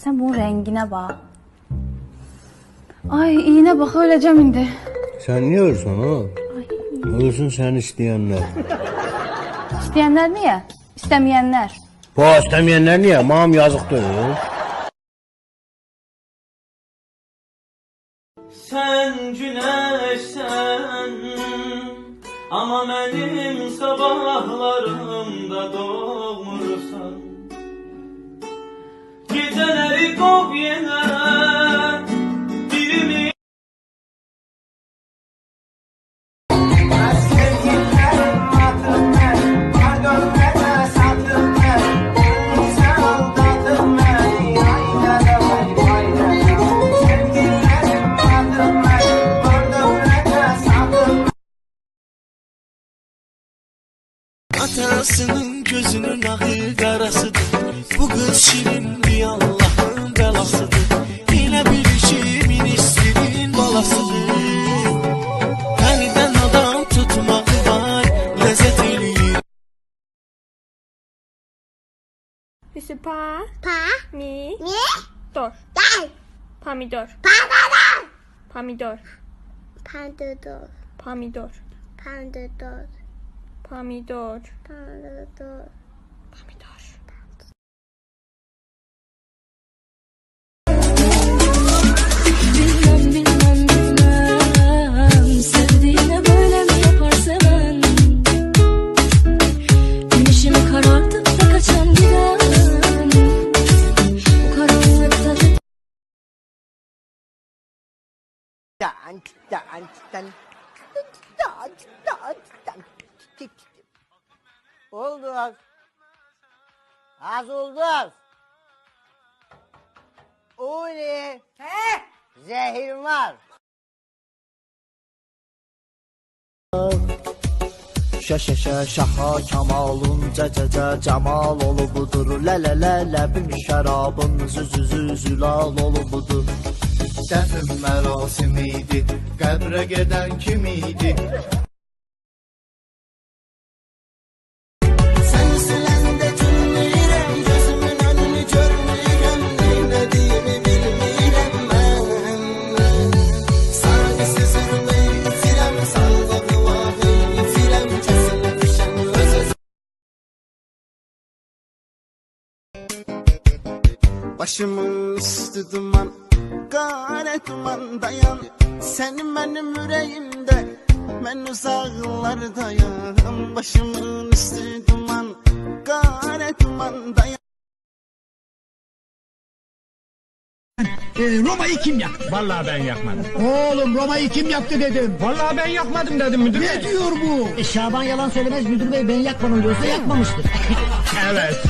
Sen bunun rengine bak. Ay iğne bak, öleceğim indi. Sen niye ölsün oğlum? Ölsün seni isteyenler. İsteyenler niye? İstemeyenler. Bu istemeyenler niye? Mam yazık değil. Sen güneşsen ama benim sabahlarımda doğmursan. Geceleri kop yine dilimi. Atasının gözünün ağı karasıdır. Bu kız şirin bir Allah'ın belasıdır. Yine bilişimin istirin balasıdır. Kaniden adam tutmak var, lezzet eləyir. Üstü pa, mi, dor. Pomidor. Pomidor. Pomidor. Pomidor. Pomidor. Pomidor. Pomidor. Pomidor. Bilmem sevdiğine böyle mi yapar seven? Güneşimi karartıp da kaçan giden bu karanlıkta. Oldu az. Az oldu. O ne? Zehir var. Şaha kamalın cəcəcə camal olubudur. Ləbin şərabın zülal olubudur. Dəfn mərasimi idi, qəbrə gedən kim idi? Sən siləndə cümləyirəm, gözümün önünü görməyirəm, neylədiyimi bilmirəm mən. Sadisi sürmə itirəm, sağlığı vaxı itirəm, kəsilmişəm öz-öz. Başımın üstü duman, qara duman dayan. Sənin mənim ürəyimdə, mən uzaqlardayam. Başımın üstü duman, qara duman dayan. Roma'yı kim yaktı? Vallahi ben yakmadım. Oğlum Roma'yı kim yaktı dedim. Vallahi ben yakmadım dedim müdür bey. Ne diyor bu? Şaban yalan söylemez müdür bey, ben yakmadım diyorsa yakmamıştır. Evet.